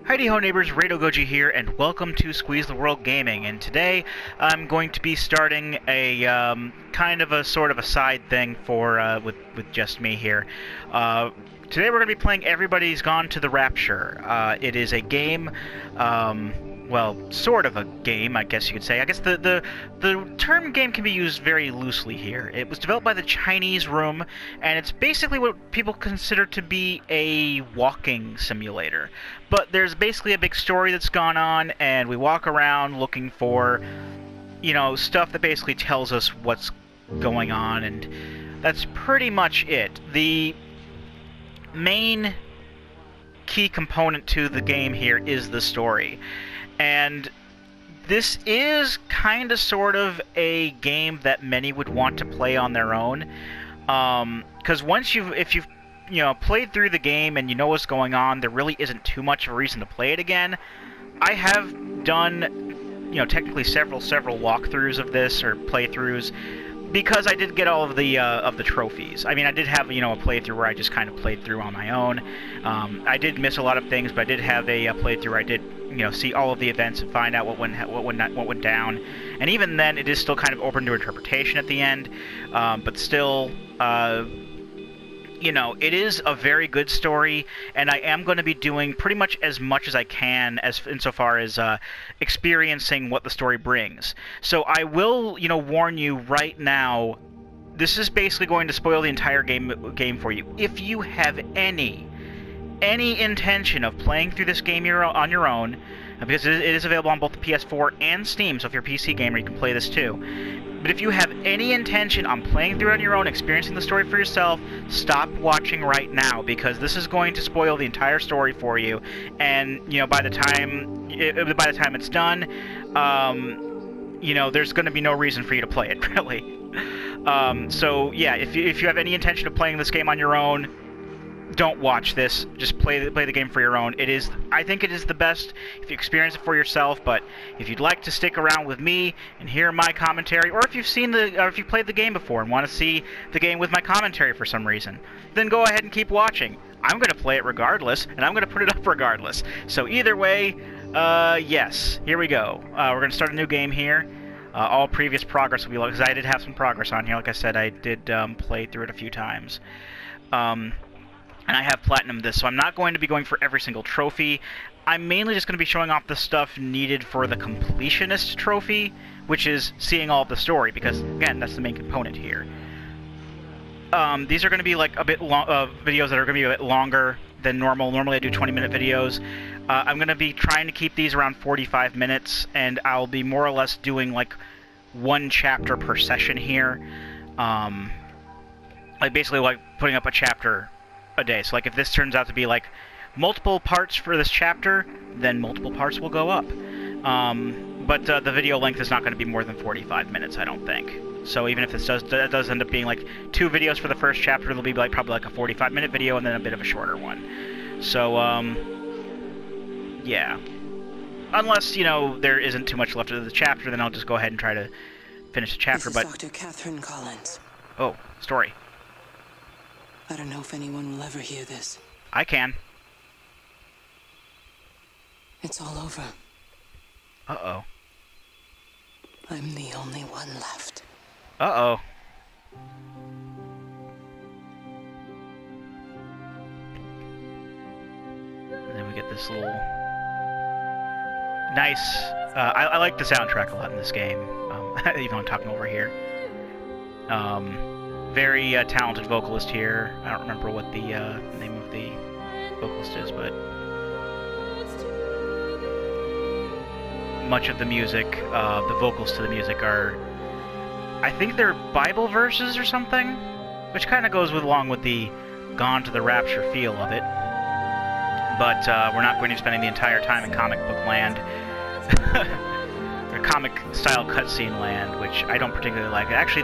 Heidi-ho neighbors, Radio Goji here, and welcome to Squeeze the World Gaming. And today I'm going to be starting a kind of a sort of a side thing for with just me here. Today we're going to be playing Everybody's Gone to the Rapture. It is a game, well, sort of a game, I guess you could say. I guess the term game can be used very loosely here. It was developed by the Chinese Room, and it's basically what people consider to be a walking simulator. But there's basically a big story that's gone on, and we walk around looking for, you know, stuff that basically tells us what's going on, and that's pretty much it. The main key component to the game here is the story. And this is kind of sort of a game that many would want to play on their own. Because if you've played through the game and you know what's going on, there really isn't too much of a reason to play it again. I have done, technically several walkthroughs of this, or playthroughs, because I did get all of the trophies. I mean, I did have, a playthrough where I just kind of played through on my own. I did miss a lot of things, but I did have a playthrough where I did, see all of the events and find out what went down. And even then, it is still kind of open to interpretation at the end. But still, it is a very good story, and I am going to be doing pretty much as I can insofar as experiencing what the story brings. So I will, warn you right now, this is basically going to spoil the entire game for you. If you have any intention of playing through this game on your own, because it is available on both the PS4 and Steam, so if you're a PC gamer, you can play this too. But if you have any intention on playing through it on your own, experiencing the story for yourself, stop watching right now, because this is going to spoil the entire story for you. And by the time it's done, there's going to be no reason for you to play it, really. So yeah, if you have any intention of playing this game on your own, don't watch this. Just play the game for your own. I think it is the best if you experience it for yourself. But if you'd like to stick around with me and hear my commentary, or if you've played the game before and want to see the game with my commentary for some reason, then go ahead and keep watching. I'm going to play it regardless, and I'm going to put it up regardless. So either way, yes, here we go. We're going to start a new game here. All previous progress will be low, because I did have some progress on here. Like I said, I did play through it a few times. And I have platinum this, so I'm not going to be going for every single trophy. I'm mainly just going to be showing off the stuff needed for the completionist trophy, which is seeing all of the story, because, again, that's the main component here. These are going to be like a bit videos that are going to be a bit longer than normal. Normally I do 20-minute videos. I'm going to be trying to keep these around 45 minutes, and I'll be more or less doing like one chapter per session here. Basically like putting up a chapter a day. So like if this turns out to be like multiple parts for this chapter, then multiple parts will go up. But the video length is not going to be more than 45 minutes, I don't think. So even if this does end up being like 2 videos for the first chapter, it'll be like probably like a 45-minute video and then a bit of a shorter one. So yeah. Unless, there isn't too much left of the chapter, then I'll just go ahead and try to finish the chapter. This is Dr. Catherine Collins. Oh, story. I don't know if anyone will ever hear this. I can. It's all over. Uh-oh. I'm the only one left. Uh-oh. And then we get this little nice... I like the soundtrack a lot in this game, even though I'm talking over here. Very talented vocalist here. I don't remember what the name of the vocalist is, but much of the music, the vocals to the music are, I think they're Bible verses or something, which kind of goes along with the Gone to the Rapture feel of it. But we're not going to be spending the entire time in comic book land, or comic-style cutscene land, which I don't particularly like. Actually,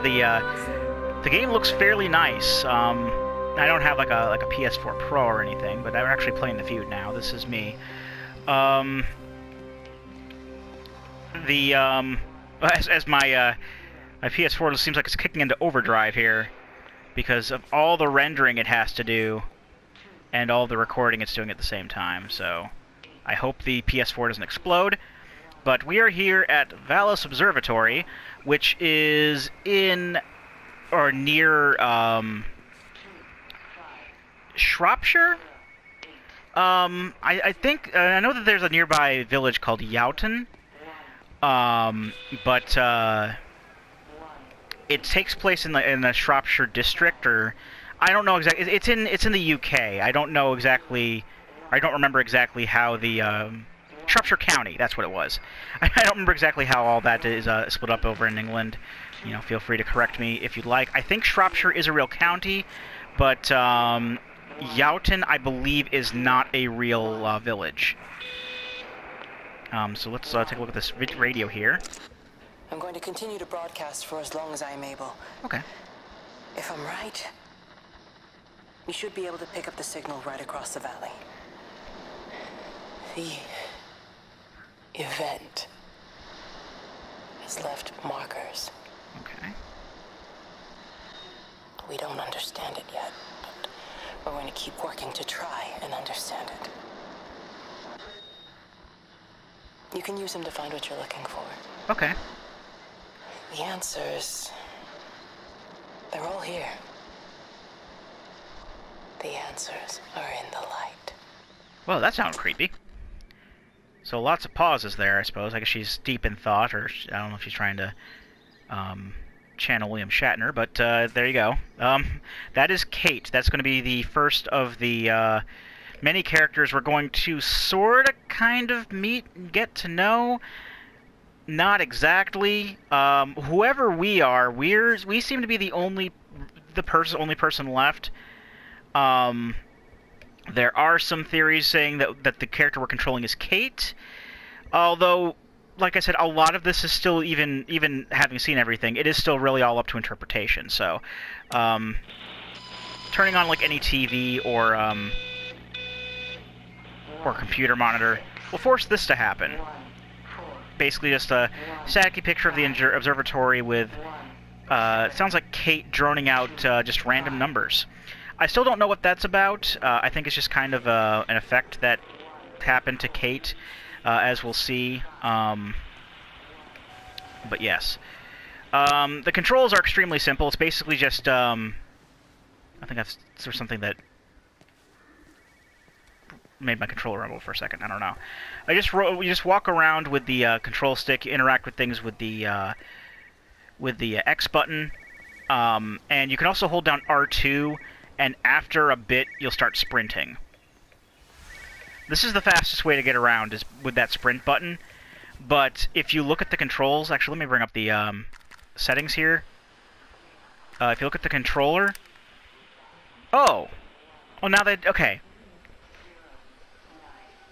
the game looks fairly nice. I don't have like a PS4 Pro or anything, but I'm actually playing the Feud now. This is me. As my PS4 seems like it's kicking into overdrive here because of all the rendering it has to do and all the recording it's doing at the same time. So I hope the PS4 doesn't explode. But we are here at Valis Observatory, which is in or near Shropshire. I think I know that there's a nearby village called Yowton, but it takes place in the Shropshire district, or I don't know exactly. It's in the UK. I don't know exactly. I don't remember exactly how the Shropshire County. That's what it was. I don't remember exactly how all that is split up over in England. You know, feel free to correct me if you'd like. I think Shropshire is a real county, but Yowton, I believe, is not a real village. So let's take a look at this radio here. I'm going to continue to broadcast for as long as I am able. Okay. If I'm right, we should be able to pick up the signal right across the valley. The event has left markers. Okay. We don't understand it yet, but we're going to keep working to try and understand it. You can use them to find what you're looking for. Okay. The answers, they're all here. The answers are in the light. Well, that sounds creepy. So lots of pauses there, I suppose. I guess she's deep in thought, or I don't know if she's trying to channel William Shatner, but there you go. That is Kate. That's going to be the first of the many characters we're going to sort of kind of meet and get to know. Not exactly. Whoever we are, we seem to be the only person left. There are some theories saying that the character we're controlling is Kate, although, like I said, a lot of this is still, even having seen everything, it is still really all up to interpretation. So, turning on like any TV or computer monitor will force this to happen. Basically, just a staticky picture of the observatory with it sounds like Kate droning out just random numbers. I still don't know what that's about. I think it's just kind of an effect that happened to Kate, as we'll see. But yes. The controls are extremely simple. It's basically just... I think there's something that made my controller rumble for a second. I don't know. You just walk around with the control stick, interact with things with the X button, and you can also hold down R2, and after a bit, you'll start sprinting. This is the fastest way to get around, is with that sprint button. But if you look at the controls... Actually, let me bring up the settings here. If you look at the controller... Oh! Oh, now that... Okay.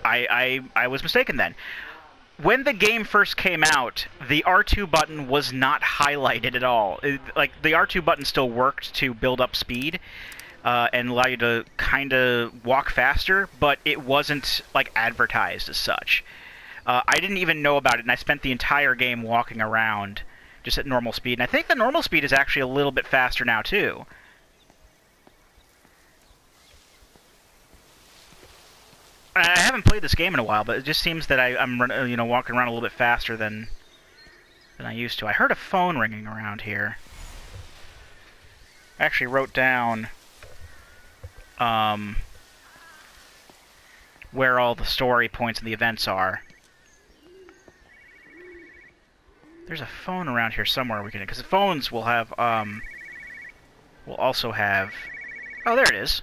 I was mistaken then. When the game first came out, the R2 button was not highlighted at all. Like, the R2 button still worked to build up speed, and allow you to kind of walk faster, but it wasn't, like, advertised as such. I didn't even know about it, and I spent the entire game walking around just at normal speed. And I think the normal speed is actually a little bit faster now, too. I haven't played this game in a while, but it just seems that I'm walking around a little bit faster than I used to. I heard a phone ringing around here. I actually wrote down where all the story points and the events are. There's a phone around here somewhere we can... Because the phones will have, will also have... Oh, there it is.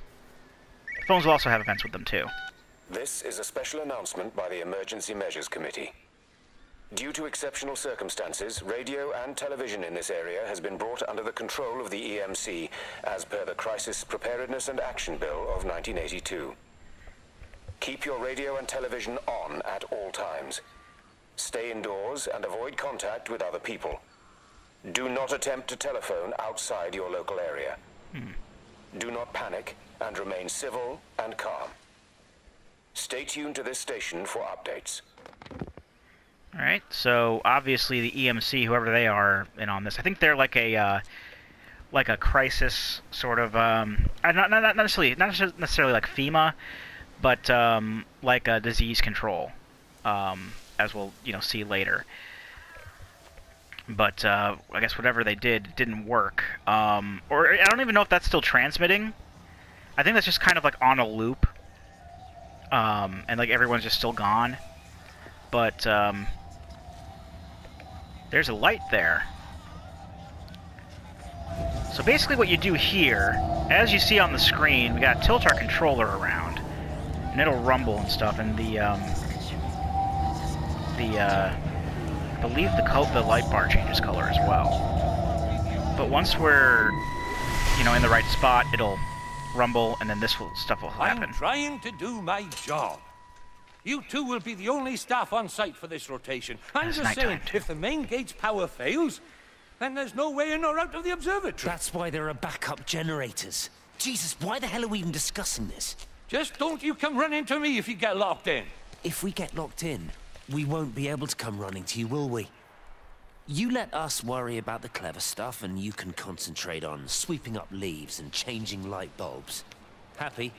The phones will also have events with them, too. This is a special announcement by the Emergency Measures Committee. Due to exceptional circumstances, radio and television in this area has been brought under the control of the EMC as per the Crisis Preparedness and Action Bill of 1982. Keep your radio and television on at all times. Stay indoors and avoid contact with other people. Do not attempt to telephone outside your local area. Do not panic and remain civil and calm. Stay tuned to this station for updates. Alright, so obviously the EMC, whoever they are, in on this, I think they're like a crisis sort of, not necessarily like FEMA, but like a disease control, as we'll see later. But I guess whatever they did didn't work. Or I don't even know if that's still transmitting. I think that's just kind of like on a loop, and like everyone's just still gone. But there's a light there. So basically what you do here, as you see on the screen, we gotta tilt our controller around, and it'll rumble and stuff, and I believe the light bar changes color as well. But once we're, in the right spot, it'll rumble, and then stuff will happen. I'm trying to do my job. You two will be the only staff on site for this rotation. I'm just saying, if the main gate's power fails, then there's no way in or out of the observatory. That's why there are backup generators. Jesus, why the hell are we even discussing this? Just don't you come running to me if you get locked in. If we get locked in, we won't be able to come running to you, will we? You let us worry about the clever stuff, and you can concentrate on sweeping up leaves and changing light bulbs. Happy?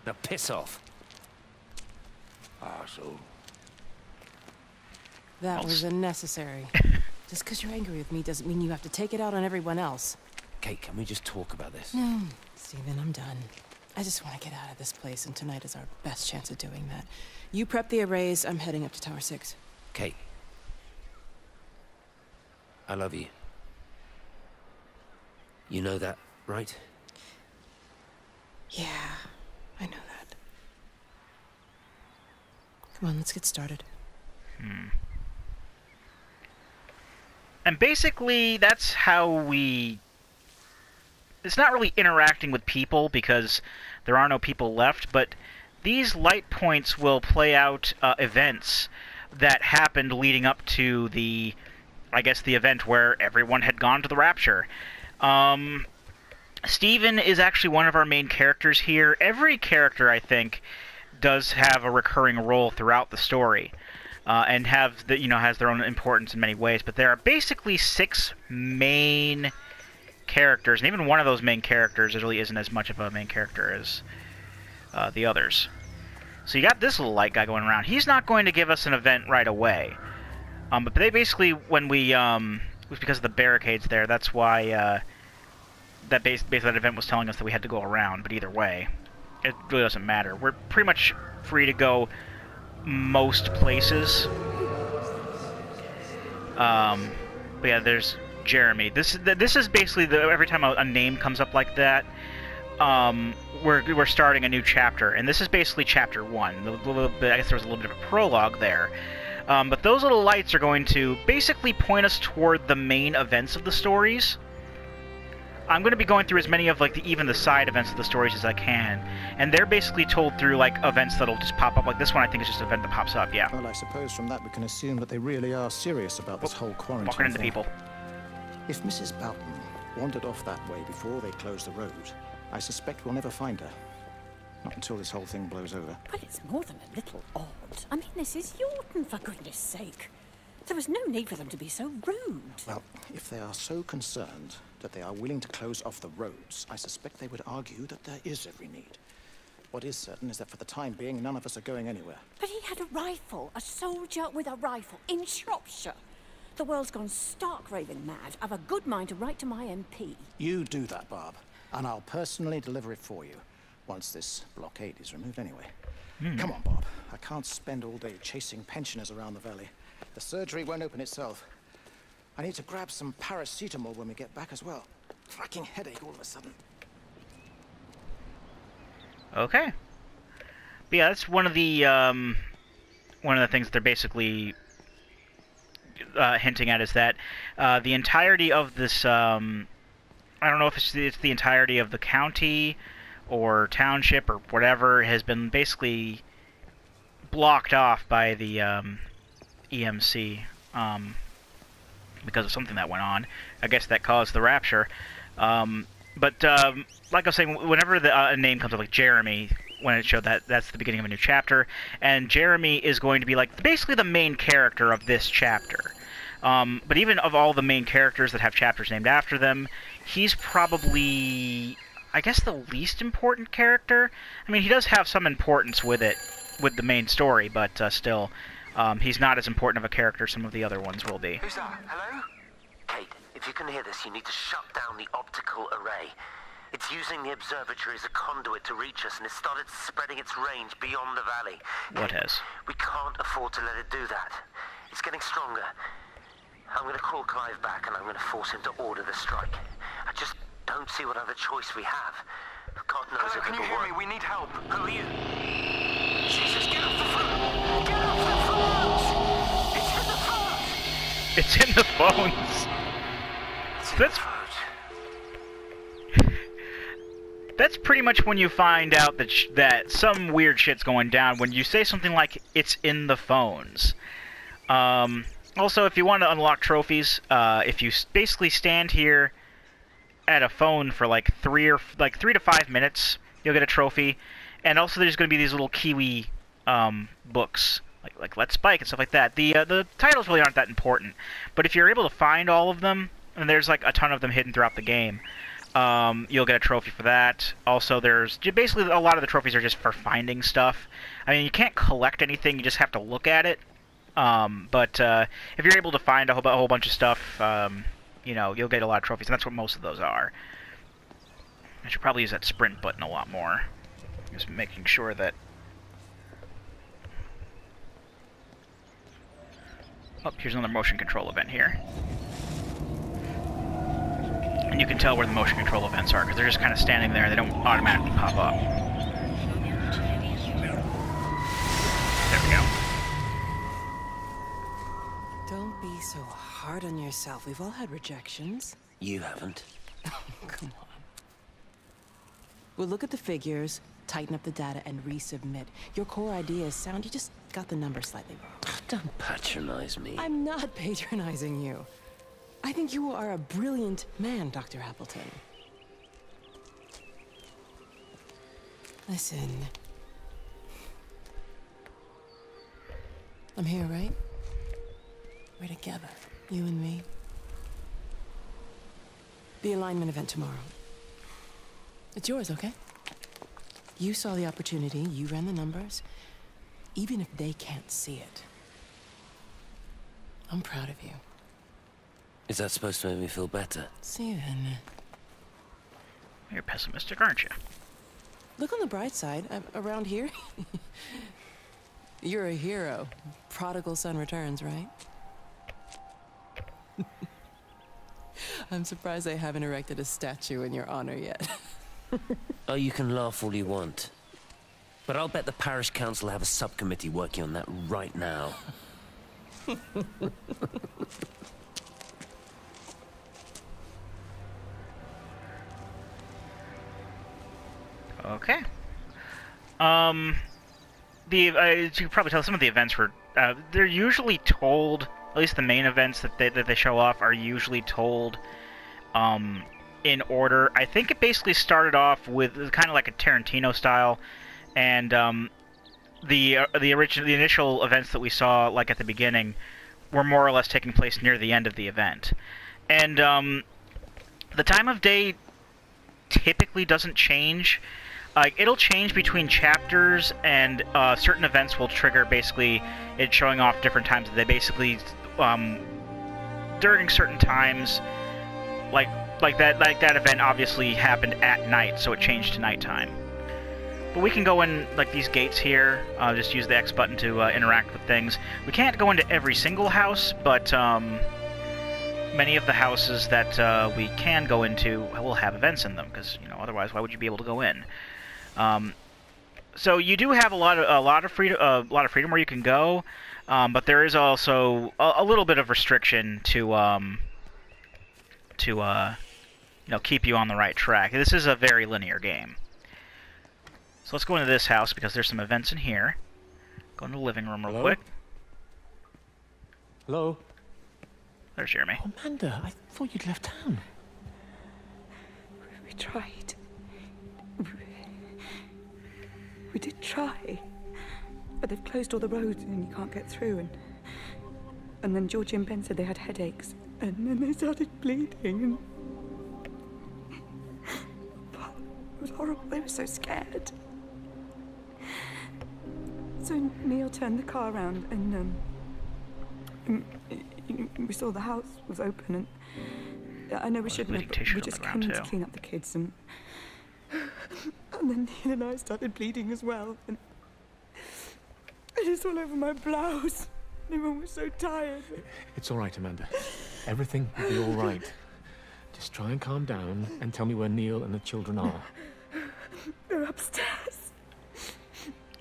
Now piss off. So... That was unnecessary. Just because you're angry with me doesn't mean you have to take it out on everyone else. Kate, can we just talk about this? No, Steven, I'm done. I just want to get out of this place, and tonight is our best chance of doing that. You prep the arrays, I'm heading up to Tower 6. Kate. I love you. You know that, right? Yeah, I know that. Come on, let's get started. And basically, that's how it's not really interacting with people, because there are no people left, but these light points will play out events that happened leading up to the event where everyone had gone to the Rapture. Steven is actually one of our main characters here. Every character, I think, does have a recurring role throughout the story, and has their own importance in many ways. But there are basically 6 main characters, and even one of those main characters really isn't as much of a main character as the others. So you got this little light guy going around. He's not going to give us an event right away. But they basically, when we, it was because of the barricades there, that's why, basically that event was telling us that we had to go around, but either way, it really doesn't matter. We're pretty much free to go most places. But yeah, there's Jeremy. This is basically every time a name comes up like that, we're starting a new chapter, and this is basically chapter 1. I guess there was a little bit of a prologue there. But those little lights are going to basically point us toward the main events of the stories. I'm going to be going through as many of even the side events of the stories as I can, and they're basically told through events that'll just pop up. Like this one, I think is just an event that pops up. Yeah. Well, I suppose from that we can assume that they really are serious about this whole quarantine Walking into thing. people. If Mrs. Boughton wandered off that way before they closed the road, I suspect we'll never find her. Not until this whole thing blows over. Well, it's more than a little odd. I mean, this is Yorton, for goodness sake. There was no need for them to be so rude. Well, if they are so concerned that they are willing to close off the roads, I suspect they would argue that there is every need. What is certain is that for the time being, none of us are going anywhere. But he had a rifle, a soldier with a rifle, in Shropshire. The world's gone stark raving mad. I've a good mind to write to my MP. You do that, Barb, and I'll personally deliver it for you, once this blockade is removed anyway. Come on, Bob. I can't spend all day chasing pensioners around the valley. The surgery won't open itself. I need to grab some paracetamol when we get back as well. Fucking headache all of a sudden. Okay. But yeah, that's one of the things that they're basically hinting at, is that the entirety of this, I don't know if it's the entirety of the county or township or whatever, has been basically blocked off by the EMC because of something that went on. I guess that caused the Rapture. But like I was saying, whenever a name comes up, like Jeremy, when it showed that's the beginning of a new chapter, and Jeremy is going to be basically the main character of this chapter. But even of all the main characters that have chapters named after them, he's probably, I guess, the least important character. I mean, he does have some importance with it, with the main story, but still, he's not as important of a character as some of the other ones will be. Who's that? Hello? Kate, if you can hear this, you need to shut down the optical array. It's using the observatory as a conduit to reach us, and it's started spreading its range beyond the valley. What has? We can't afford to let it do that. It's getting stronger. I'm going to call Clive back, and I'm going to force him to order the strike. I just don't see what other choice we have. God knows if Hello, can you hear me? We need help. Who are you? Jesus, get off the phone! Get off the phone! It's in the phone! It's in the phones! It's in That's... the phone. That's pretty much when you find out that that some weird shit's going down, when you say something like, it's in the phones. Also, if you want to unlock trophies, if you basically stand here at a phone for like 3 to 5 minutes, you'll get a trophy. And also there's going to be these little Kiwi books, like Let's Bike and stuff like that. The titles really aren't that important, but if you're able to find all of them, and there's like a ton of them hidden throughout the game, you'll get a trophy for that. Also, there's basically a lot of the trophies are just for finding stuff. I mean, you can't collect anything; you just have to look at it. But if you're able to find a whole bunch of stuff, you know, you'll get a lot of trophies, and that's what most of those are. I should probably use that sprint button a lot more, just making sure that. Oh, here's another motion control event here. And you can tell where the motion control events are, because they're just kind of standing there, they don't automatically pop up. There we go. Don't be so hard on yourself. We've all had rejections. You haven't. Come on. We'll look at the figures, tighten up the data, and resubmit. Your core idea is sound, you just got the number slightly wrong. Don't patronize me. I'm not patronizing you. I think you are a brilliant man, Dr. Appleton. Listen. I'm here, right? We're together, you and me. The alignment event tomorrow. It's yours, okay? You saw the opportunity, you ran the numbers. Even if they can't see it, I'm proud of you. Is that supposed to make me feel better? Steven. You're pessimistic, aren't you? Look on the bright side. Around here, you're a hero. Prodigal son returns, right? I'm surprised they haven't erected a statue in your honor yet. Oh, you can laugh all you want. But I'll bet the parish council have a subcommittee working on that right now. Okay. You can probably tell some of the events were they're usually told. At least the main events that they show off are usually told in order. I think it basically started off with kind of like a Tarantino style, and the initial events that we saw, like at the beginning, were more or less taking place near the end of the event. And the time of day typically doesn't change. It'll change between chapters, and certain events will trigger basically it showing off different times. They basically during certain times, like that event obviously happened at night, so it changed to nighttime. But we can go in like these gates here. Just use the X button to interact with things. We can't go into every single house, but many of the houses that we can go into will have events in them, because otherwise, why would you be able to go in? So you do have a lot of freedom where you can go, but there is also a little bit of restriction to keep you on the right track. This is a very linear game. So let's go into this house because there's some events in here. Go into the living room real quick. Hello? There's Jeremy. Oh, Amanda, I thought you'd left town. We tried. We did try. But they've closed all the roads and you can't get through. And then Georgie and Ben said they had headaches. And then they started bleeding. was horrible. They were so scared. So Neil turned the car around and we saw the house was open, and I know we shouldn't have, but we just came in to clean up the kids, and then Neil and I started bleeding as well, and it's all over my blouse. Everyone was so tired. It's all right, Amanda. Everything will be all right. Just try and calm down and tell me where Neil and the children are. They're upstairs.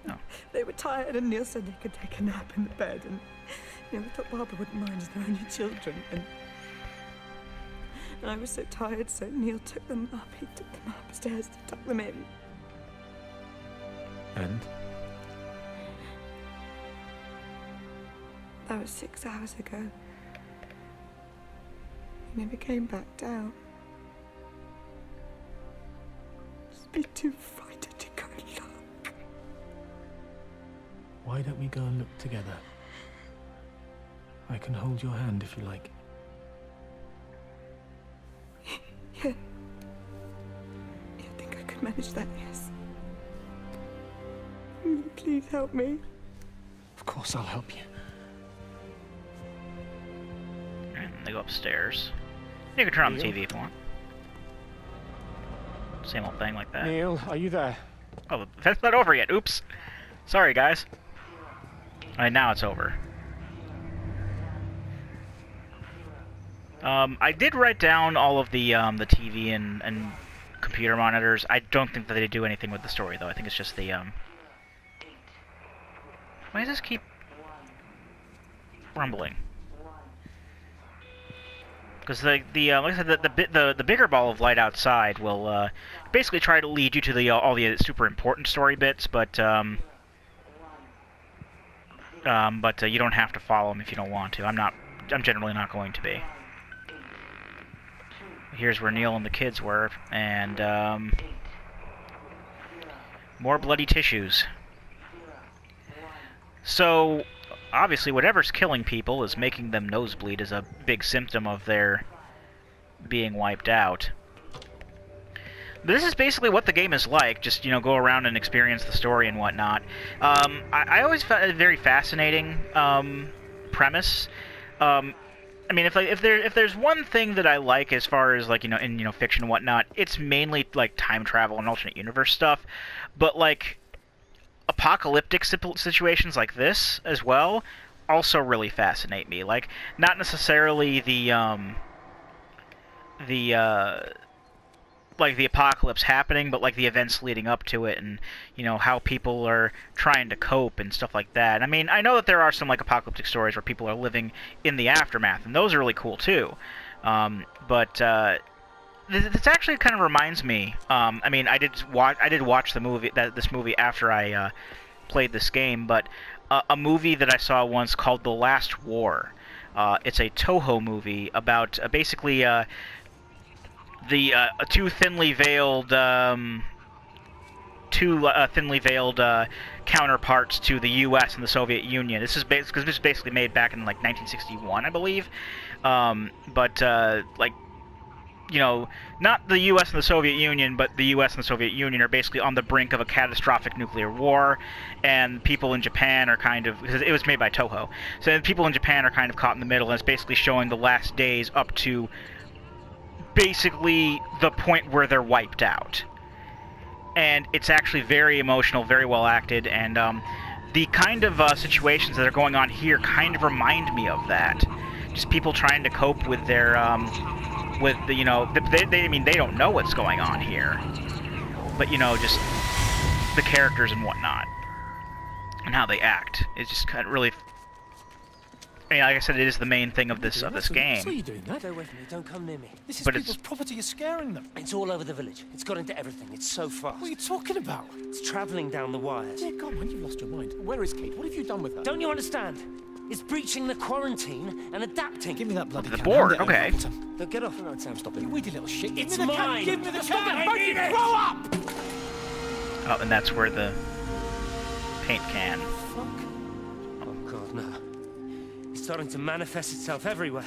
Oh. They were tired, and Neil said they could take a nap in the bed, and we thought Barbara wouldn't mind as they're only children, and I was so tired, so Neil took them up. He took them upstairs to tuck them in. And? That was 6 hours ago. He never came back down. Just be too frightened to go look. Why don't we go and look together? I can hold your hand if you like. Yeah. I think I could manage that, yes. Please help me. Of course I'll help you. And they go upstairs. You can turn on the TV if you want. Same old thing like that. Neil, are you there? Oh, that's not over yet. Oops. Sorry, guys. Alright, now it's over. I did write down all of the TV and computer monitors. I don't think that they do anything with the story, though. I think it's just the, Why does this keep rumbling? Because like I said, the bigger ball of light outside will basically try to lead you to all the super important story bits, but you don't have to follow them if you don't want to. I'm generally not going to be. Here's where Neil and the kids were, and more bloody tissues. So, obviously, whatever's killing people is making them nosebleed is a big symptom of their being wiped out. This is basically what the game is like, just, go around and experience the story and whatnot. I always found it a very fascinating premise. I mean, if there's one thing that I like as far as, like, in fiction and whatnot, it's mainly, like, time travel and alternate universe stuff. But, like, apocalyptic situations like this as well also really fascinate me. Like, not necessarily the apocalypse happening, but like the events leading up to it, and how people are trying to cope and stuff like that. I mean, I know that there are some like apocalyptic stories where people are living in the aftermath, and those are really cool too. But this actually kind of reminds me. I mean, I did watch this movie after I played this game, but a movie that I saw once called The Last War. It's a Toho movie about basically two thinly veiled counterparts to the U.S. and the Soviet Union. This is basically made back in like 1961, I believe. Not the U.S. and the Soviet Union, but the U.S. and the Soviet Union are basically on the brink of a catastrophic nuclear war, and people in Japan are kind of, because it was made by Toho, so people in Japan are kind of caught in the middle, and it's basically showing the last days up to basically the point where they're wiped out. And it's actually very emotional, very well acted, and the kind of situations that are going on here kind of remind me of that. Just people trying to cope with their, they don't know what's going on here. But, just the characters and whatnot. And how they act. It's just kind of really... I mean, like I said, it is the main thing of this game. So you doing that? Go with me. Don't come near me. This is people's property. You're scaring them. It's all over the village. It's got into everything. It's so fast. What are you talking about? It's travelling down the wires. Dear God, man, you've lost your mind. Where is Kate? What have you done with her? Don't you understand? It's breaching the quarantine and adapting. Give me that bloody the can. board, okay. Now get off. No, Sam, stop it. You weedy little shit. It's mine. Give me the Stop can. it. I need it. Grow up! Oh, and that's where the paint can. Fuck. Oh, God, no. It's starting to manifest itself everywhere.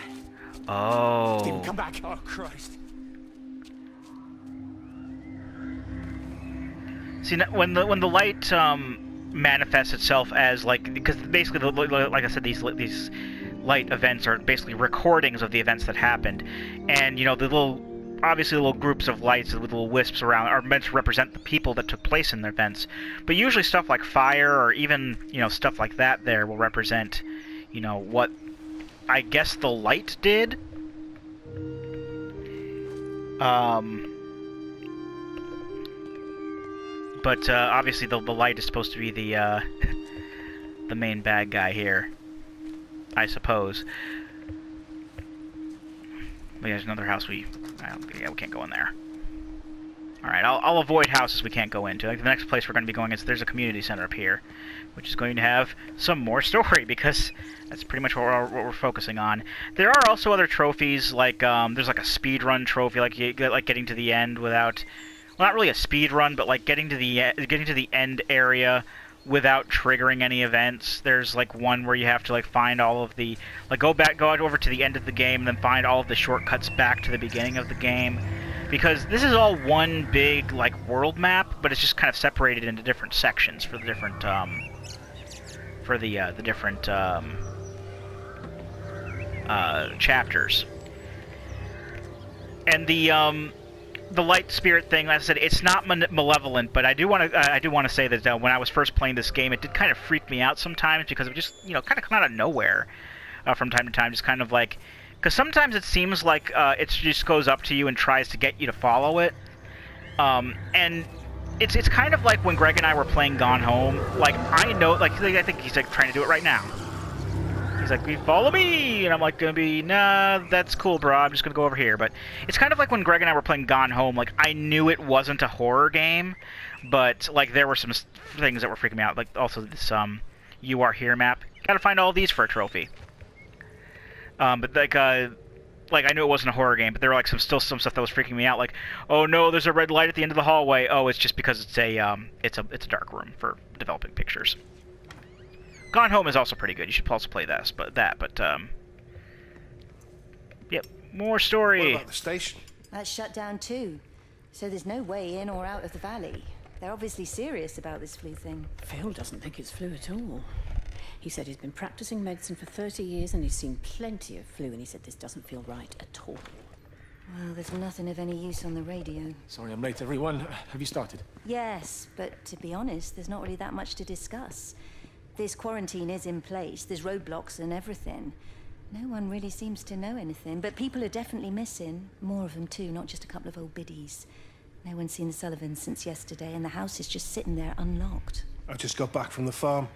Oh. Stephen, come back. Oh, Christ. See, when the light manifests itself as like, because basically, like I said, these light events are basically recordings of the events that happened, and you know, obviously the little groups of lights with little wisps around are meant to represent the people that took place in the events. But usually stuff like fire or even, you know, stuff like that there will represent, you know, what I guess the light did. But obviously the light is supposed to be the the main bad guy here, I suppose. But there's another house we can't go in there. Alright, I'll avoid houses we can't go into. Like the next place we're going to be going is there's a community center up here, which is going to have some more story, because that's pretty much what we're focusing on. There are also other trophies, like there's like a speed run trophy, like getting to the end without, well, not really a speed run, but like getting to the end area without triggering any events. There's like one where you have to like find all of the, like go over to the end of the game and then find all of the shortcuts back to the beginning of the game, because this is all one big like world map, but it's just kind of separated into different sections for the different chapters. And the light spirit thing, like I said, it's not malevolent, but I do want to say that when I was first playing this game, it did kind of freak me out sometimes, because it would just, you know, kind of come out of nowhere from time to time, just kind of like, because sometimes it seems like it just goes up to you and tries to get you to follow it, and it's kind of like when Greg and I were playing Gone Home. Like, I know, like, I think he's like trying to do it right now. He's like, follow me! And I'm like, gonna be, nah, that's cool, bro, I'm just gonna go over here. But it's kind of like when Greg and I were playing Gone Home. Like, I knew it wasn't a horror game, but, like, there were some things that were freaking me out. Like, also this, You Are Here map. Gotta find all these for a trophy. But, like, I knew it wasn't a horror game, but there were, like, still some stuff that was freaking me out. Like, oh no, there's a red light at the end of the hallway. Oh, it's just because it's a dark room for developing pictures. Gone Home is also pretty good. You should also play this, but yep, more story. What about the station? That's shut down too, so there's no way in or out of the valley. They're obviously serious about this flu thing. Phil doesn't think it's flu at all. He said he's been practicing medicine for 30 years and he's seen plenty of flu, and he said this doesn't feel right at all. Well, there's nothing of any use on the radio. Sorry I'm late, everyone. Have you started? Yes, but to be honest, there's not really that much to discuss. This quarantine is in place, there's roadblocks and everything. No one really seems to know anything, but people are definitely missing. More of them too, not just a couple of old biddies. No one's seen the Sullivans since yesterday, and the house is just sitting there unlocked. I just got back from the farm.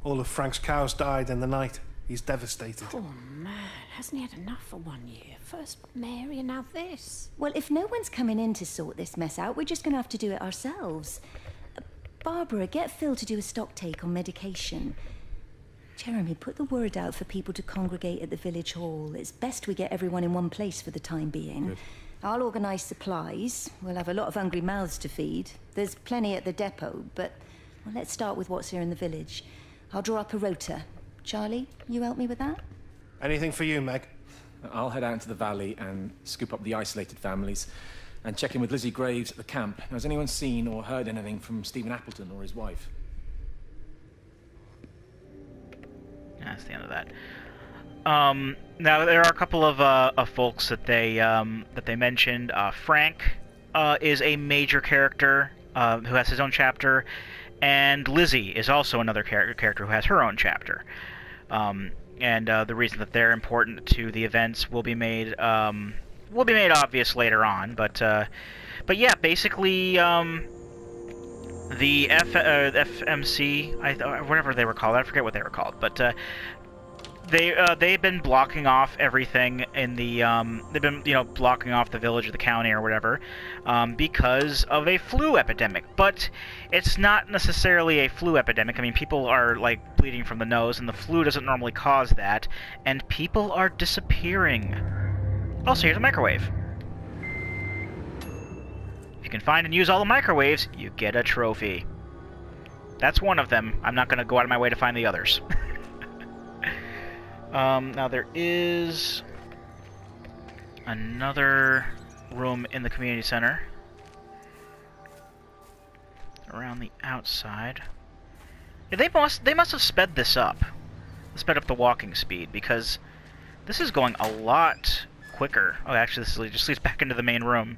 All of Frank's cows died in the night. He's devastated. Poor man, hasn't he had enough for 1 year? First Mary and now this. Well, if no one's coming in to sort this mess out, we're just gonna have to do it ourselves. Barbara, get Phil to do a stock take on medication. Jeremy, put the word out for people to congregate at the village hall. It's best we get everyone in one place for the time being. Good. I'll organise supplies. We'll have a lot of hungry mouths to feed. There's plenty at the depot, but well, let's start with what's here in the village. I'll draw up a rota. Charlie, you help me with that? Anything for you, Meg? I'll head out into the valley and scoop up the isolated families and check in with Lizzie Graves at the camp. Has anyone seen or heard anything from Stephen Appleton or his wife? That's the end of that. Now there are a couple of folks that they mentioned. Frank is a major character who has his own chapter, and Lizzie is also another character who has her own chapter. And the reason that they're important to the events will be made obvious later on. But yeah, basically the FMC, whatever they were called, I forget what they were called, but they've been blocking off everything in the they've been blocking off the village or the county or whatever because of a flu epidemic. But it's not necessarily a flu epidemic. I mean, people are like bleeding from the nose, and the flu doesn't normally cause that, and people are disappearing. Also, here's a microwave. If you can find and use all the microwaves, you get a trophy. That's one of them. I'm not going to go out of my way to find the others. Now there is another room in the community center. around the outside. Yeah, they must have sped this up. Sped up the walking speed, because this is going a lot quicker. Oh, actually, this just leads back into the main room.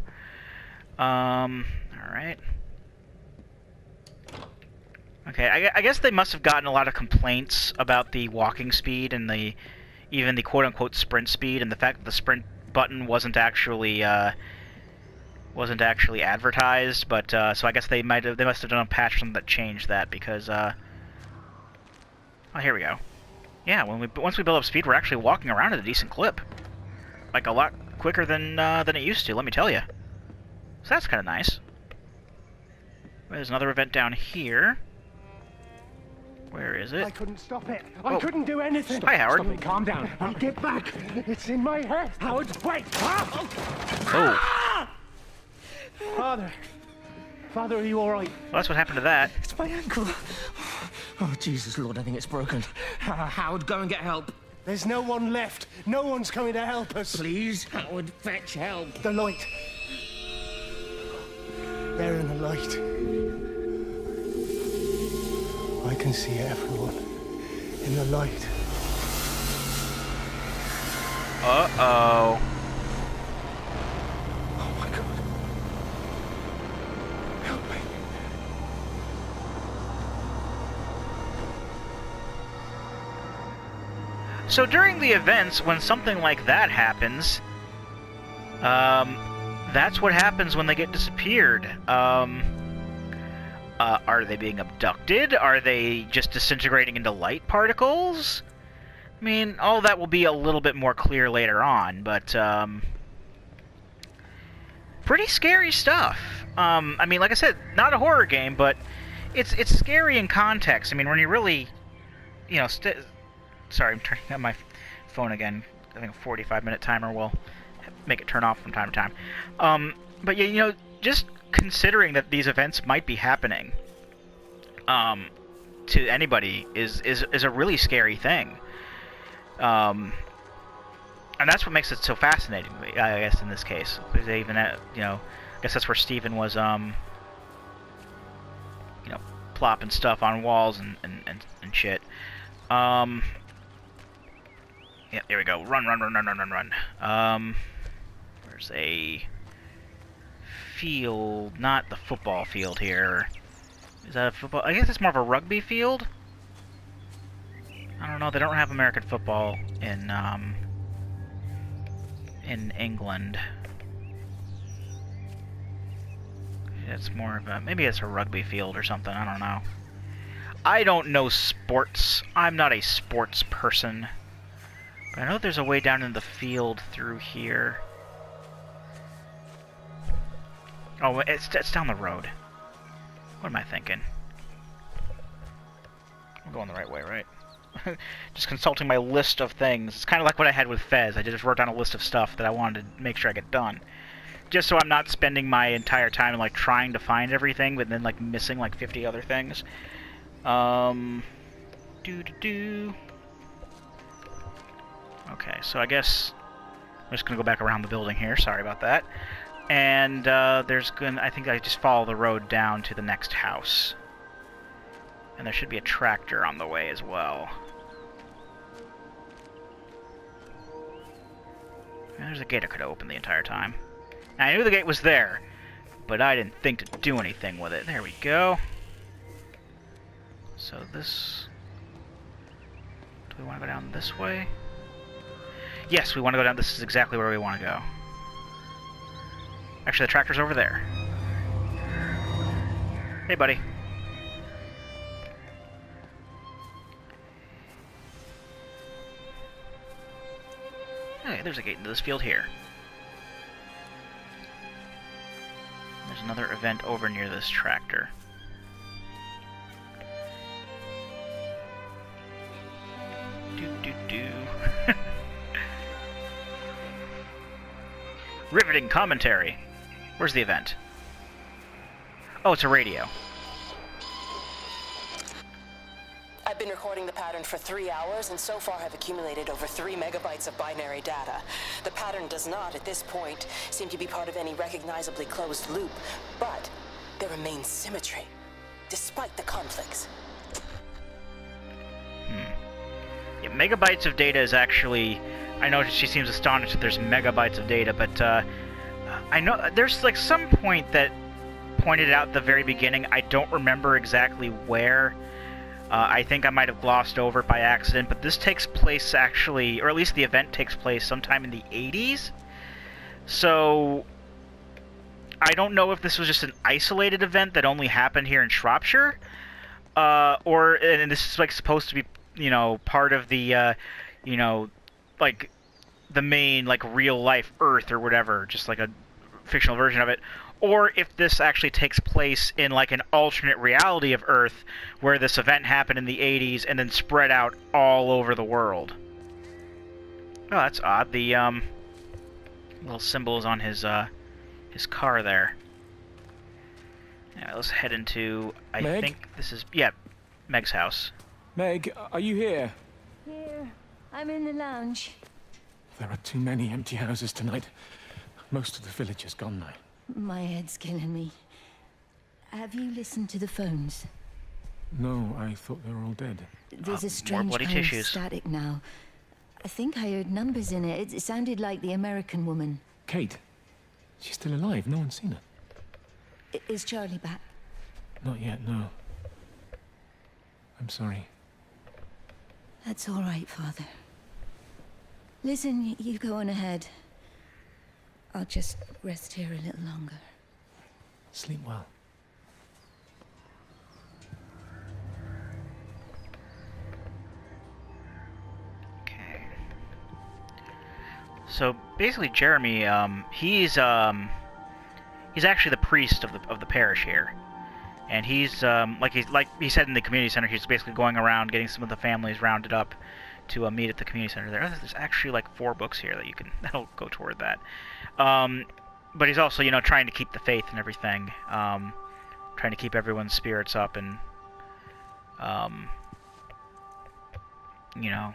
Alright. Okay, I guess they must have gotten a lot of complaints about the walking speed and even the quote-unquote sprint speed, and the fact that the sprint button wasn't actually advertised. But so I guess they must have done a patch or something that changed that, because oh, here we go. Yeah, once we build up speed, we're actually walking around at a decent clip, like a lot quicker than it used to. Let me tell you. So that's kind of nice. There's another event down here. Where is it? I couldn't stop it. I couldn't do anything. Hi, Howard. Stop it. Calm down. I'll get back. It's in my head. Howard, wait. Oh. Father, are you all right? Well, that's what happened to that. It's my ankle. Oh, Jesus, Lord, I think it's broken. Howard, go and get help. There's no one left. No one's coming to help us. Please, Howard, fetch help. The light. There in the light. I can see everyone in the light. Uh-oh. Oh my God. Help me. So during the events, when something like that happens, that's what happens when they get disappeared. Are they being abducted? Are they just disintegrating into light particles? I mean, all that will be a little bit more clear later on, but, pretty scary stuff. I mean, like I said, not a horror game, but it's scary in context. I mean, when you really, you know, sorry, I'm turning on my phone again. I think a 45-minute timer will make it turn off from time to time. But yeah, you know, just considering that these events might be happening to anybody is a really scary thing. And that's what makes it so fascinating, I guess, in this case. Because they even, you know, I guess that's where Steven was, you know, plopping stuff on walls and shit. Yeah, there we go. Run. There's a field, not the football field here. Is that a football? I guess it's more of a rugby field? I don't know, they don't have American football in England. It's more of a, maybe it's a rugby field or something, I don't know. I don't know sports. I'm not a sports person. But I know there's a way down in the field through here. Oh, it's down the road. What am I thinking? I'm going the right way, right? Just consulting my list of things. It's kind of like what I had with Fez. I just wrote down a list of stuff that I wanted to make sure I get done. Just so I'm not spending my entire time like trying to find everything, but then like missing like 50 other things. Okay, so I guess I'm just gonna go back around the building here. Sorry about that. And I think I just follow the road down to the next house. And there should be a tractor on the way as well. And there's a gate I could open the entire time. Now, I knew the gate was there, but I didn't think to do anything with it. There we go. So this... Do we want to go down this way? Yes, we want to go down. This is exactly where we want to go. Actually, the tractor's over there. Hey, buddy. Okay, there's a gate into this field here. There's another event over near this tractor. Riveting commentary. Where's the event? Oh, it's a radio. I've been recording the pattern for 3 hours and so far have accumulated over 3 megabytes of binary data. The pattern does not, at this point, seem to be part of any recognizably closed loop, but there remains symmetry. despite the conflicts. Yeah, megabytes of data is actually... I know she seems astonished that there's megabytes of data, but I know there's like some point that pointed out at the very beginning. I don't remember exactly where. I think I might have glossed over it by accident, but this takes place actually, or at least the event takes place sometime in the 80s. So I don't know if this was just an isolated event that only happened here in Shropshire, and this is like supposed to be, you know, part of the, you know, like the main like real life Earth or whatever, just like a fictional version of it. Or if this actually takes place in like an alternate reality of Earth where this event happened in the 80s and then spread out all over the world. Oh, that's odd. The little symbol is on his car there. Yeah, let's head into... I Meg? think this is... Yeah, Meg's house. Meg, are you here? Here. I'm in the lounge. There are too many empty houses tonight. Most of the village is gone now. My head's killing me. Have you listened to the phones? No, I thought they were all dead. There's a strange kind of static now. I think I heard numbers in it. It sounded like the American woman. Kate? She's still alive. No one's seen her. Is Charlie back? Not yet, no. I'm sorry. That's all right, Father. Listen, you go on ahead. I'll just rest here a little longer. Sleep well. Okay. So basically, Jeremy, he's actually the priest of the parish here, and he's like he said in the community center, he's basically going around getting some of the families rounded up to meet at the community center there. There's actually like 4 books here that'll go toward that. But he's also, you know, trying to keep the faith and everything, trying to keep everyone's spirits up, and you know,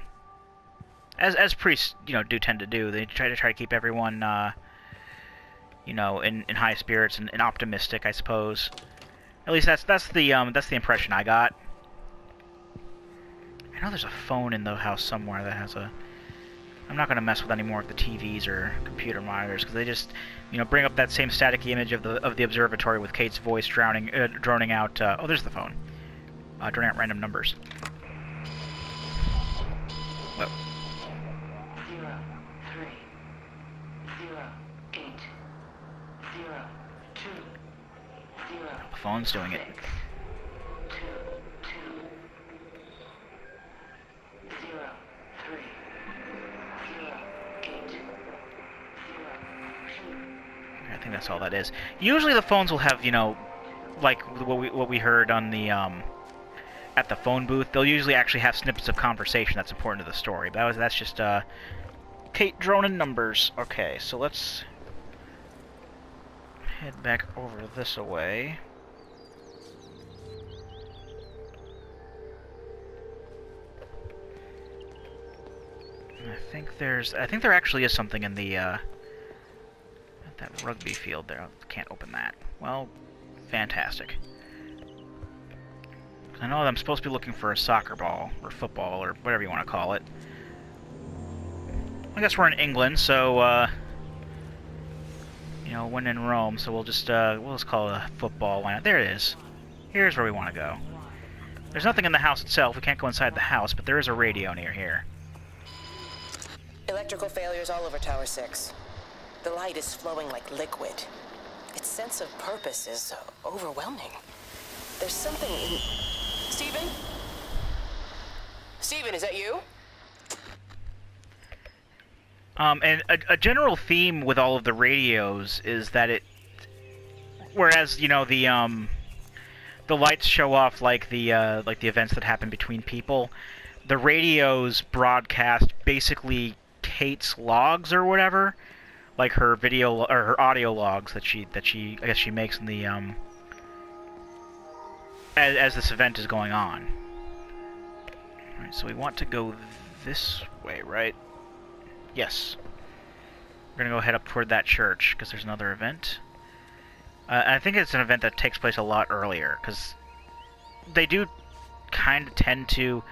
as priests, you know, do tend to do. They try to keep everyone, you know, in high spirits and optimistic, I suppose. At least that's the impression I got. I know there's a phone in the house somewhere that has a... I'm not going to mess with any more of the TVs or computer monitors, because they just, you know, bring up that same staticky image of the observatory with Kate's voice droning out... oh, there's the phone. Droning out random numbers. Whoa. 0, 3, 0, 8, 0, 2, 0. The phone's doing it. 2, 2, 0, 3, 0, 8, 0, 2. I think that's all that is. Usually the phones will have, you know, like what we heard on the at the phone booth. They'll usually actually have snippets of conversation that's important to the story. But that's just Kate droning numbers. Okay, so let's head back over this way. I think there actually is something in the at that rugby field there. Can't open that. Well, fantastic. I know I'm supposed to be looking for a soccer ball or football or whatever you want to call it. I guess we're in England, so you know, when in Rome, so we'll just call it a football. Why not? There it is. Here's where we want to go. There's nothing in the house itself. We can't go inside the house, but there is a radio near here. Electrical failures all over Tower 6. The light is flowing like liquid. Its sense of purpose is overwhelming. There's something in... Stephen? Stephen, is that you? And a general theme with all of the radios is that it... Whereas, you know, the lights show off like the events that happen between people, the radios broadcast basically Kate's logs or whatever, like her video or her audio logs that she I guess she makes in the as this event is going on. All right, so we want to go this way, right? Yes. We're gonna go head up toward that church because there's another event. I think it's an event that takes place a lot earlier because they do kind of tend to...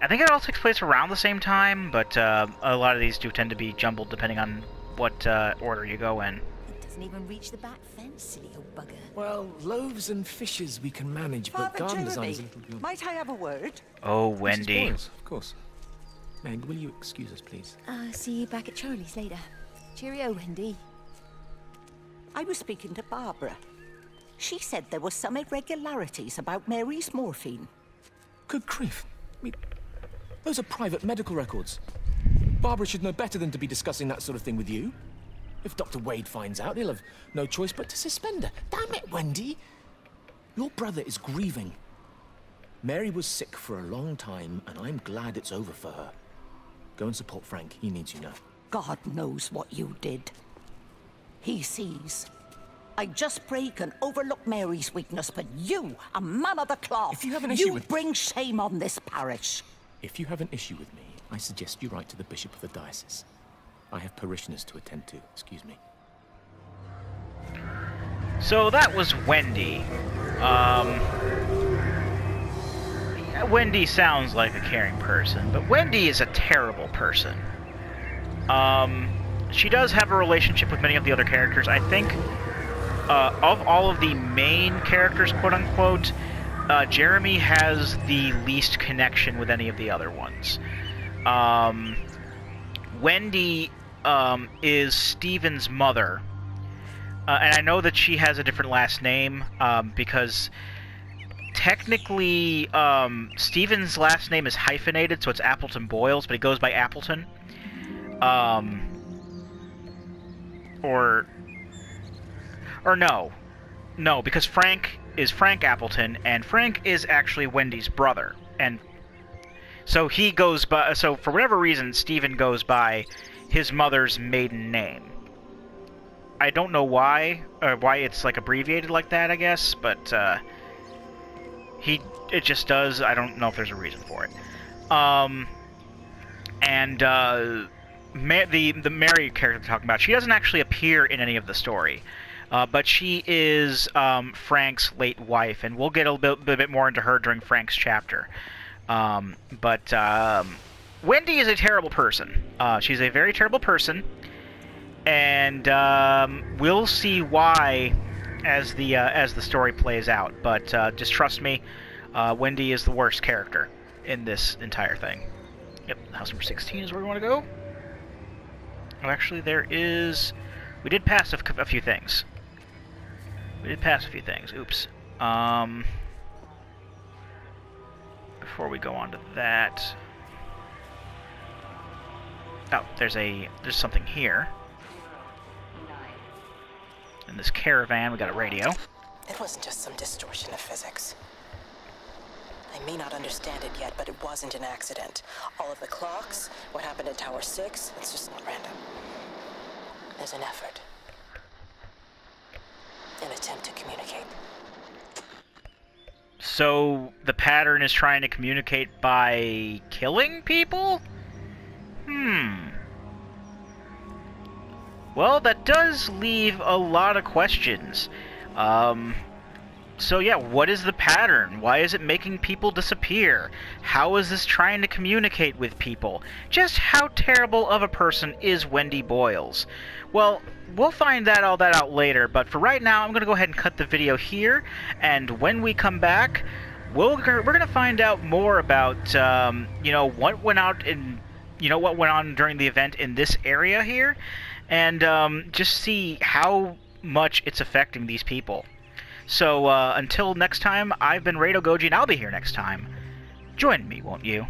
I think it all takes place around the same time, but a lot of these do tend to be jumbled depending on what order you go in. It doesn't even reach the back fence, silly old bugger. Well, loaves and fishes we can manage, but garden design's a little... Might I have a word? Oh, Wendy. Of course. Meg, will you excuse us, please? See you back at Charlie's later. Cheerio, Wendy. I was speaking to Barbara. She said there were some irregularities about Mary's morphine. Good grief. I mean, those are private medical records. Barbara should know better than to be discussing that sort of thing with you. If Dr. Wade finds out, he'll have no choice but to suspend her. Damn it, Wendy! Your brother is grieving. Mary was sick for a long time, and I'm glad it's over for her. Go and support Frank. He needs you now. God knows what you did. He sees. I just pray can overlook Mary's weakness, but you, a man of the cloth, if you have an issue with... bring shame on this parish. If you have an issue with me, I suggest you write to the Bishop of the Diocese. I have parishioners to attend to. Excuse me. So that was Wendy. Wendy sounds like a caring person, but Wendy is a terrible person. She does have a relationship with many of the other characters. I think of all of the main characters, quote-unquote, Jeremy has the least connection with any of the other ones. Wendy is Stephen's mother, and I know that she has a different last name because technically Stephen's last name is hyphenated, so it's Appleton Boyles, but he goes by Appleton. Or no, because Frank is Frank Appleton, and Frank is actually Wendy's brother, and so he goes by. So for whatever reason, Stephen goes by his mother's maiden name. I don't know why, or why it's like abbreviated like that, I guess, but it just does. I don't know if there's a reason for it. The Mary character I'm talking about, she doesn't actually appear in any of the story, but she is Frank's late wife, and we'll get a bit more into her during Frank's chapter. But Wendy is a terrible person. She's a very terrible person, and we'll see why as the story plays out. But just trust me, Wendy is the worst character in this entire thing. Yep, house number 16 is where we want to go. Oh, actually, we did pass a few things. Oops. Before we go on to that... Oh, there's something here. In this caravan, we got a radio. It wasn't just some distortion of physics. I may not understand it yet, but it wasn't an accident. All of the clocks, what happened in Tower 6, it's just not random. There's an effort. An attempt to communicate. So, the pattern is trying to communicate by killing people? Well, that does leave a lot of questions. So yeah, what is the pattern? Why is it making people disappear? How is this trying to communicate with people? Just how terrible of a person is Wendy Boyles? Well, we'll find all that out later, but for right now, I'm going to go ahead and cut the video here, and when we come back, we're going to find out more about, what went on during the event in this area here, and just see how much it's affecting these people. So, until next time, I've been Rado Goji, and I'll be here next time. Join me, won't you?